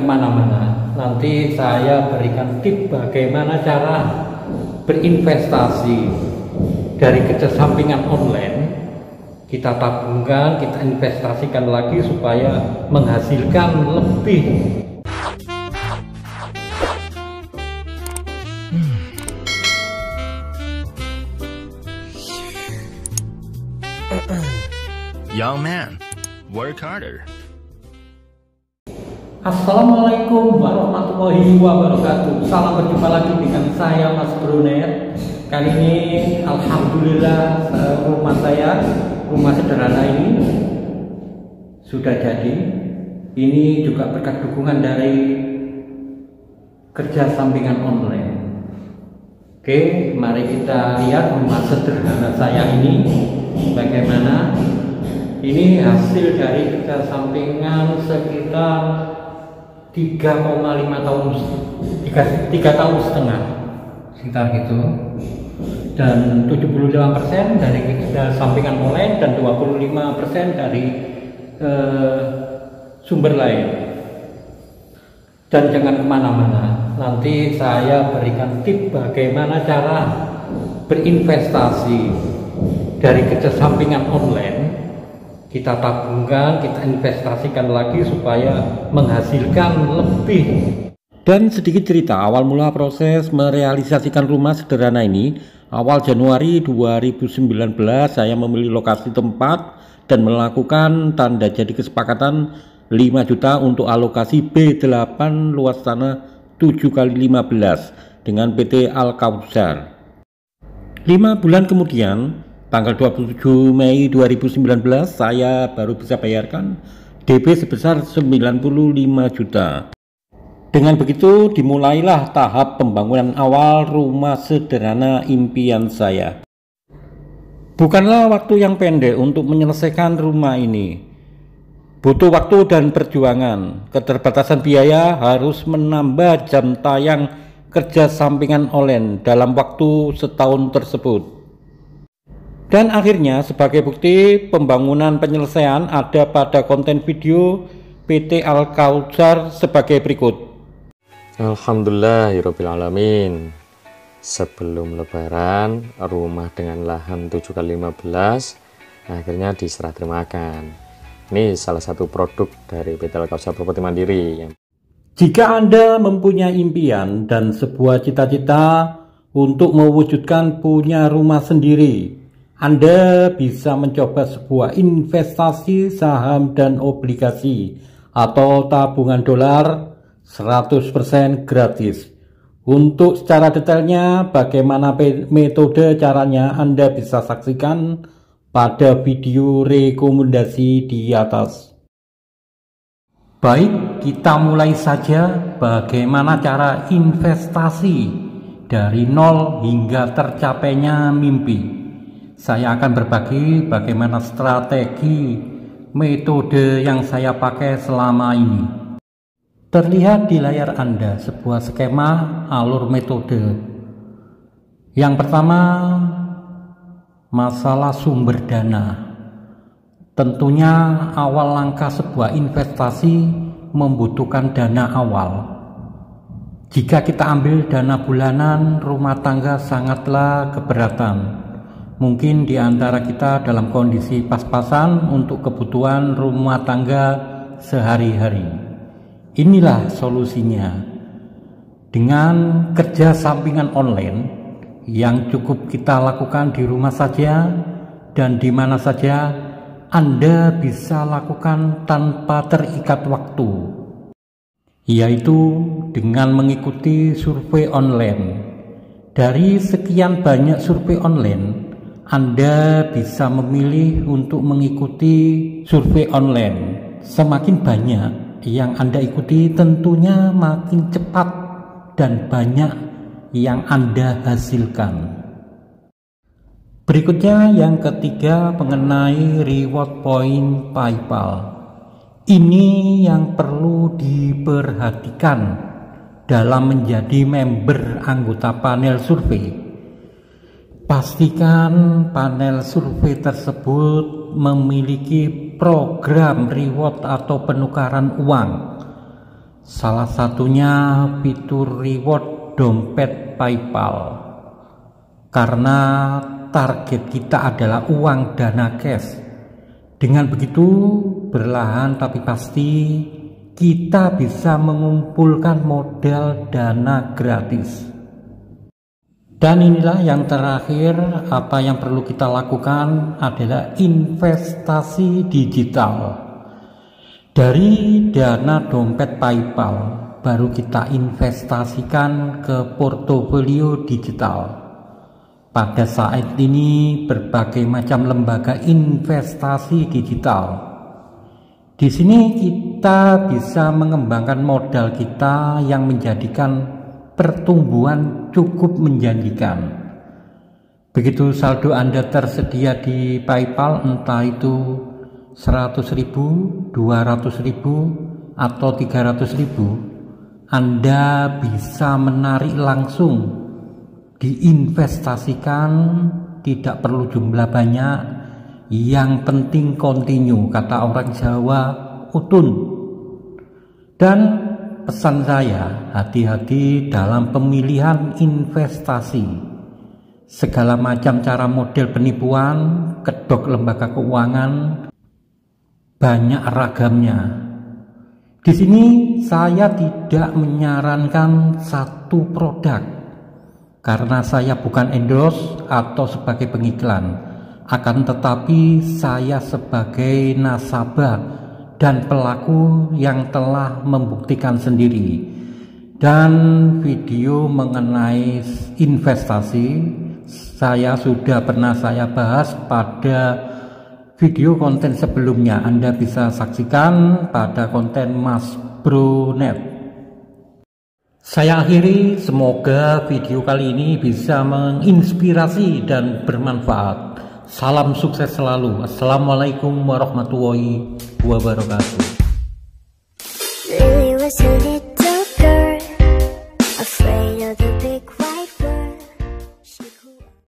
kemana-mana. Nanti saya berikan tips bagaimana cara berinvestasi dari kerja sampingan online. Kita tabungkan, kita investasikan lagi supaya menghasilkan lebih. Young man, work harder. Assalamualaikum warahmatullahi wabarakatuh. Salam berjumpa lagi dengan saya Mas Brunet. Kali ini alhamdulillah rumah sederhana ini sudah jadi. Ini juga berkat dukungan dari kerja sampingan online. Oke, mari kita lihat rumah sederhana saya ini bagaimana. Ini hasil dari kerja sampingan sekitar 3,5 tahun, 3 tahun setengah sekitar gitu, dan 75% dari kerja sampingan online dan 25% dari sumber lain. Dan jangan kemana-mana, nanti saya berikan tips bagaimana cara berinvestasi dari kerja sampingan online. Kita tabungkan, kita investasikan lagi supaya menghasilkan lebih. Dan sedikit cerita awal mula proses merealisasikan rumah sederhana ini. Awal Januari 2019 saya memilih lokasi tempat dan melakukan tanda jadi kesepakatan 5 juta untuk alokasi B8 luas tanah 7x15 dengan PT Al Kautsar. 5 bulan kemudian, tanggal 27 Mei 2019 saya baru bisa bayarkan DP sebesar 95 juta. Dengan begitu dimulailah tahap pembangunan awal rumah sederhana impian saya. Bukanlah waktu yang pendek untuk menyelesaikan rumah ini. Butuh waktu dan perjuangan. Keterbatasan biaya harus menambah jam tayang kerja sampingan online dalam waktu setahun tersebut. Dan akhirnya sebagai bukti pembangunan penyelesaian ada pada konten video PT Al Kautsar sebagai berikut. Alhamdulillahirrabbilalamin. Sebelum lebaran, rumah dengan lahan 7x15 akhirnya diserah terimakan. Ini salah satu produk dari PT Al Kautsar Properti Mandiri. Jika Anda mempunyai impian dan sebuah cita-cita untuk mewujudkan punya rumah sendiri, Anda bisa mencoba sebuah investasi saham dan obligasi atau tabungan dolar 100% gratis. Untuk secara detailnya bagaimana metode caranya Anda bisa saksikan pada video rekomendasi di atas. Baik, kita mulai saja bagaimana cara investasi dari nol hingga tercapainya mimpi. Saya akan berbagi bagaimana strategi metode yang saya pakai selama ini. Terlihat di layar Anda sebuah skema alur metode. Yang pertama, masalah sumber dana. Tentunya awal langkah sebuah investasi membutuhkan dana awal. Jika kita ambil dana bulanan, rumah tangga sangatlah keberatan. Mungkin di antara kita dalam kondisi pas-pasan untuk kebutuhan rumah tangga sehari-hari. Inilah solusinya. Dengan kerja sampingan online yang cukup kita lakukan di rumah saja dan di mana saja, Anda bisa lakukan tanpa terikat waktu, yaitu dengan mengikuti survei online. Dari sekian banyak survei online, Anda bisa memilih untuk mengikuti survei online. Semakin banyak yang Anda ikuti, tentunya makin cepat dan banyak yang Anda hasilkan. Berikutnya yang ketiga mengenai reward point PayPal. Ini yang perlu diperhatikan dalam menjadi member anggota panel survei. Pastikan panel survei tersebut memiliki program reward atau penukaran uang Salah satunya fitur reward dompet PayPal. Karena target kita adalah uang dana cash. Dengan begitu, perlahan tapi pasti kita bisa mengumpulkan modal dana gratis. Dan inilah yang terakhir, apa yang perlu kita lakukan adalah investasi digital. Dari dana dompet PayPal, baru kita investasikan ke portofolio digital. Pada saat ini berbagai macam lembaga investasi digital. Di sini kita bisa mengembangkan modal kita yang menjadikan pertumbuhan cukup menjanjikan. Begitu saldo Anda tersedia di PayPal, entah itu 100.000, 200.000, atau 300.000, Anda bisa menarik langsung, diinvestasikan, tidak perlu jumlah banyak, yang penting continue, kata orang Jawa, utun. Dan pesan saya, hati-hati dalam pemilihan investasi. Segala macam cara model penipuan, kedok lembaga keuangan, banyak ragamnya. Di sini saya tidak menyarankan satu produk, karena saya bukan endorse atau sebagai pengiklan, akan tetapi saya sebagai nasabah dan pelaku yang telah membuktikan sendiri. Dan video mengenai investasi saya sudah pernah saya bahas pada video konten sebelumnya. Anda bisa saksikan pada konten Mas Bro Net. Saya akhiri, semoga video kali ini bisa menginspirasi dan bermanfaat. Salam sukses selalu. Assalamualaikum warahmatullahi wabarakatuh.